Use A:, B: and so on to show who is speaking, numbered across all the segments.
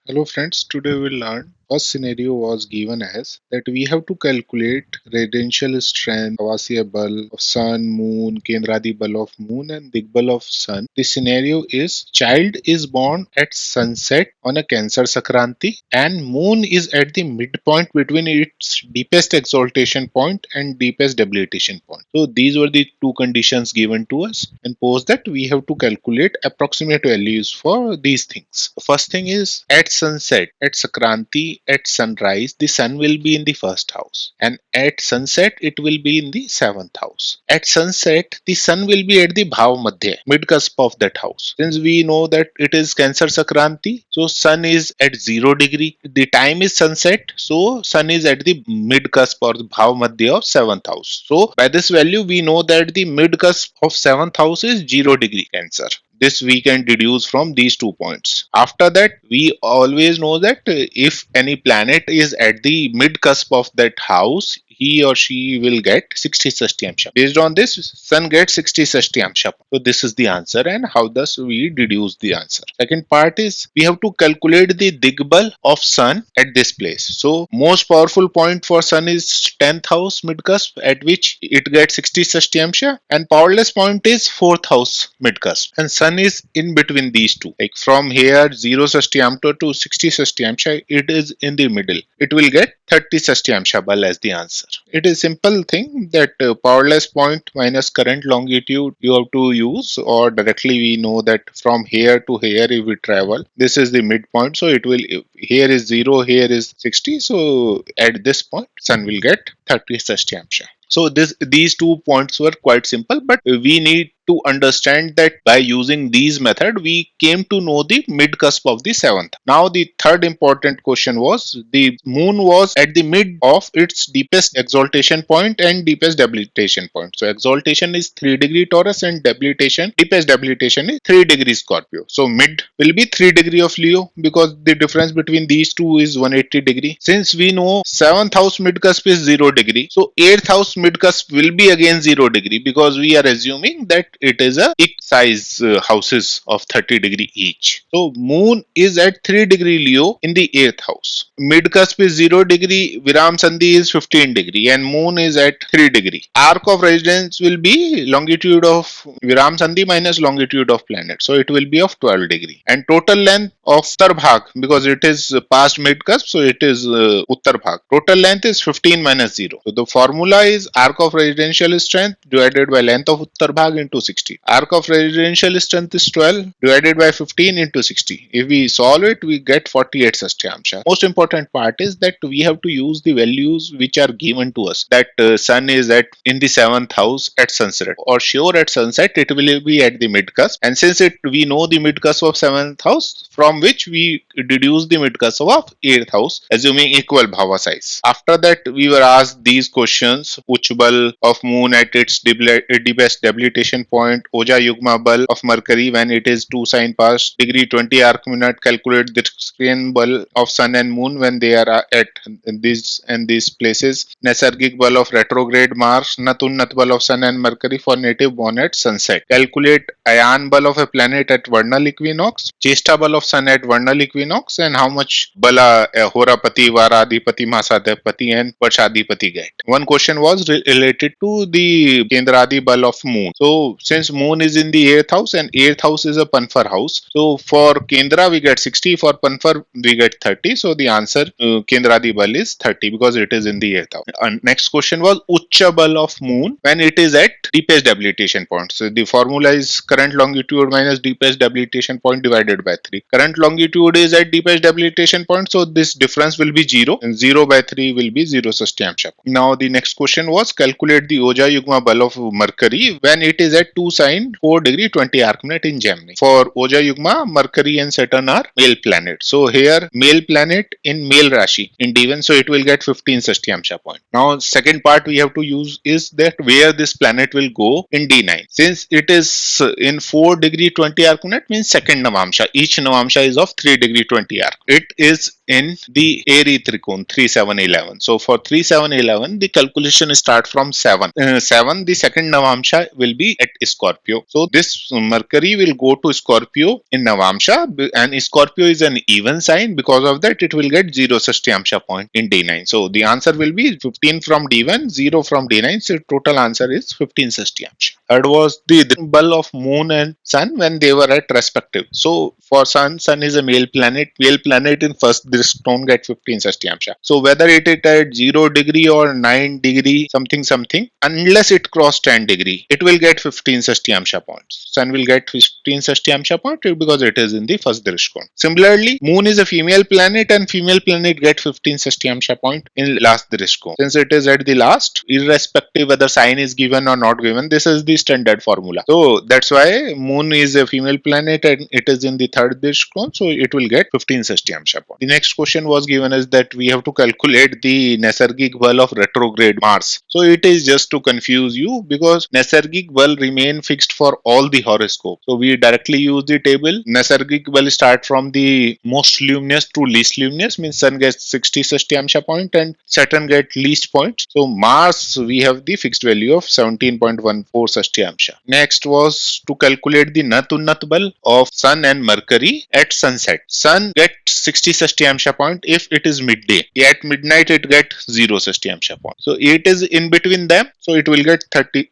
A: Hello friends, today we'll learn first scenario was given as that we have to calculate residential strength, Awasiya Bala of Sun, Moon, Kendradi Bala of Moon and Dig Bala of Sun. The scenario is child is born at sunset on a Cancer Sankranti and Moon is at the midpoint between its deepest exaltation point and deepest debilitation point. So these were the two conditions given to us and post that we have to calculate approximate values for these things. The first thing is at sunset, at Sankranti, at sunrise, the sun will be in the first house, and at sunset, it will be in the seventh house. At sunset, the sun will be at the Bhav Madhya, mid cusp of that house. Since we know that it is Cancer Sankranti, so sun is at 0 degree. The time is sunset, so sun is at the mid cusp or the Bhav Madhya of seventh house. So by this value, we know that the mid cusp of seventh house is 0 degree Cancer. This we can deduce from these 2 points. After that, we always know that if any planet is at the mid cusp of that house, he or she will get 60 Sashtyamsha. Based on this, sun gets 60 Sashtyamsha. So this is the answer and how thus we deduce the answer. Second part is we have to calculate the Dig Bala of sun at this place. So most powerful point for sun is 10th house mid cusp at which it gets 60 Sashtyamsha and powerless point is 4th house mid cusp and sun is in between these two. Like from here 0 Sashtyamsha to 60 Sashtyamsha, it is in the middle. It will get 30 Sashtyamsha bal as the answer. It is simple thing that powerless point minus current longitude you have to use, or directly we know that from here to here if we travel, this is the midpoint. So it will, here is 0, here is 60. So at this point sun will get 30 Sashtyamsha. So these 2 points were quite simple, but we need to understand that by using these method we came to know the mid cusp of the seventh. Now the third important question was the moon was at the mid of its deepest exaltation point and deepest debilitation point. So exaltation is 3 degree Taurus and debilitation, deepest debilitation is 3 degree Scorpio. So mid will be 3 degree of Leo because the difference between these two is 180 degree. Since we know 7th house mid cusp is 0 degree, so 8th house mid cusp will be again 0 degree because we are assuming that it is a equal size houses of 30 degree each. So moon is at 3 degree Leo in the 8th house. Mid cusp is 0 degree, Viram Sandhi is 15 degree and moon is at 3 degree. Arc of residence will be longitude of Viram Sandhi minus longitude of planet. So it will be of 12 degree. And total length of Uttar Bhag, because it is past mid cusp, so it is Uttar Bhag. Total length is 15 minus 0. So the formula is arc of residential strength divided by length of Uttar Bhag into 60. Arc of residential strength is 12 divided by 15 into 60. If we solve it, we get 48 Sashtyamsha. Most important part is that we have to use the values which are given to us. That sun is at in the 7th house at sunset, or sure at sunset it will be at the mid cusp. And since we know the mid cusp of 7th house, from which we deduce the mid cusp of 8th house, assuming equal bhava size. After that, we were asked these questions: Uccha Bala of Moon at its deepest debilitation point, Oja-Yugma Bala of Mercury when it is 2 sign past degree 20 arc minute. Calculate the screen Bala of Sun and Moon when they are at these places. Naisargika Bala of retrograde Mars, Nat-Unnat Bala of Sun and Mercury for native born at sunset. Calculate Ayan Bala of a planet at vernal equinox, Chesta Bala of Sun at vernal equinox, and how much Bala Horapati, Varadipati, Masadipati, and Varshadipati get. One question was related to the Kendradi Bala of Moon. So since Moon is in the 8th house and 8th house is a Panfar house, so for Kendra we get 60, for Panfar we get 30. So the answer Kendradi Bala is 30 because it is in the 8th house. And next question was Uccha Bala of Moon when it is at deepest debilitation point. So the formula is current longitude minus deepest debilitation point divided by 3. Current longitude is at deepest debilitation point, so this difference will be 0 and 0 by 3 will be 0 Sashtyamsha. Now the next question was calculate the Oja-Yugma Bala of Mercury when it is at 2 sign 4 degree 20 arc minute in Gemini. For Oja-Yugma, Mercury and Saturn are male planets. So here male planet in male Rashi in D1, so it will get 15 Sashtyamsha point. Now second part we have to use is that where this planet will go in D9. Since it is in 4 degree 20 arc minute means second Navamsha. Each Navamsha is of 3 degree 20 arc. It is in the Airy Trikon 3, 7, 11. So for 3, 7, 11 the calculation start from 7. 7 the second Navamsha will be at Scorpio. So this Mercury will go to Scorpio in Navamsha, and Scorpio is an even sign. Because of that, it will get 0 Sashtyamsha point in D9. So the answer will be 15 from D1, 0 from D9. So total answer is 15 Sashtyamsha. Third was the Bal of Moon and Sun when they were at respective. So for Sun is a male planet. Male planet in first Drishton get 15 Sashtyamsha. So whether it is at 0 degree or 9 degree something, unless it cross 10 degree, it will get 15 Sashtyamsha points. Sun will get 15 Sashtyamsha point because it is in the first Drishton. Similarly, Moon is a female planet and female planet get 15 Sashtyamsha point in last Drishton. Since it is at the last, irrespective whether sign is given or not given, this is the standard formula. So that's why Moon is a female planet and it is in the third Drishton, so it will get 15 Sashtyamsha point. The next question was given is that we have to calculate the Naisargika Bal of retrograde Mars. So it is just to confuse you because Naisargika Bal remain fixed for all the horoscope. So we directly use the table. Naisargika Bal start from the most luminous to least luminous, means Sun gets 60 Sashtyamsha point and Saturn get least points. So Mars we have the fixed value of 17.14 Sashtyamsha. Next was to calculate the Nat-Unnat Bal of Sun and Mercury at sunset. Sun get 60 Sashtyamsha point if it is midday. At midnight it get 0 Sashtyamsha point. So it is in between them. So it will get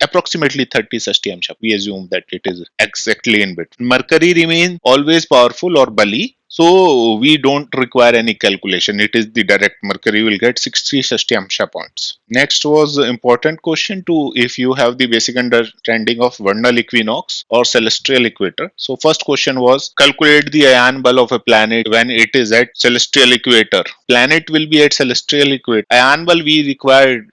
A: approximately 30 Sashtyamsha. We assume that it is exactly in between. Mercury remains always powerful or Bali. So we don't require any calculation. It is the direct. Mercury will get 60 Sashtyamsha points. Next was important question to if you have the basic understanding of vernal equinox or celestial equator. So first question was calculate the ion bal of a planet when it is at celestial equator. Planet will be at celestial equator. Ion bal we require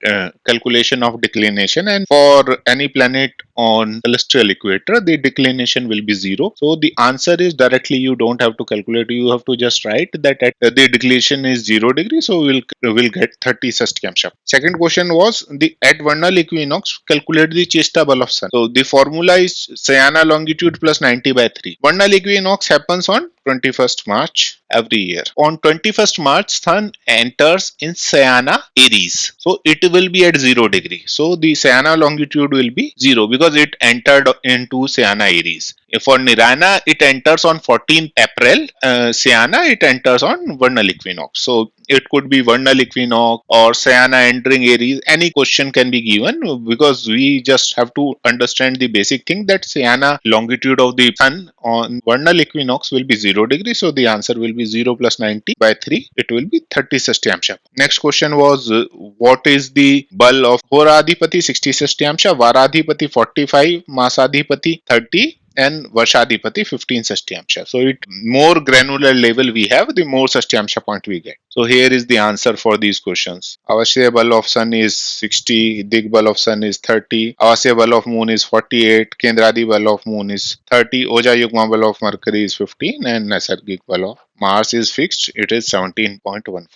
A: calculation of declination, and for any planet on celestial equator the declination will be 0. So the answer is directly, you don't have to calculate, you have to just write that at the declination is 0 degree, so we'll get 30 Sashtyamsha. Second question was the at vernal equinox calculate the Chesta Bal of Sun. So the formula is Sayana longitude plus 90 by 3. Vernal equinox happens on 21st March every year. On 21st March, Sun enters in Sayana Aries. So it will be at 0 degree. So the Sayana longitude will be 0 because it entered into Sayana Aries. For Nirana, it enters on 14th April. Sayana, it enters on vernal equinox. So it could be vernal equinox or Sayana entering Aries. Any question can be given because we just have to understand the basic thing that Sayana longitude of the Sun on vernal equinox will be 0 degree. So the answer will be 0 plus 90 by 3. It will be 30 Sashtyamsha. Next question was what is the Bal of Horadhipati 60 Sashtyamsha, Varadhipati 45, Masadhipati 30, and Varshadhipati 15 Sashtyamsha. So it more granular level we have, the more Sashtyamsha point we get. So here is the answer for these questions. Awasiya Bal of Sun is 60, Dig Bala of Sun is 30, Awasiya Bala of Moon is 48, Kendradi Bala of Moon is 30, Oja-Yugma Bala of Mercury is 15, and Naisargika Bala of Mars is fixed. It is 17.14.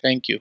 A: Thank you.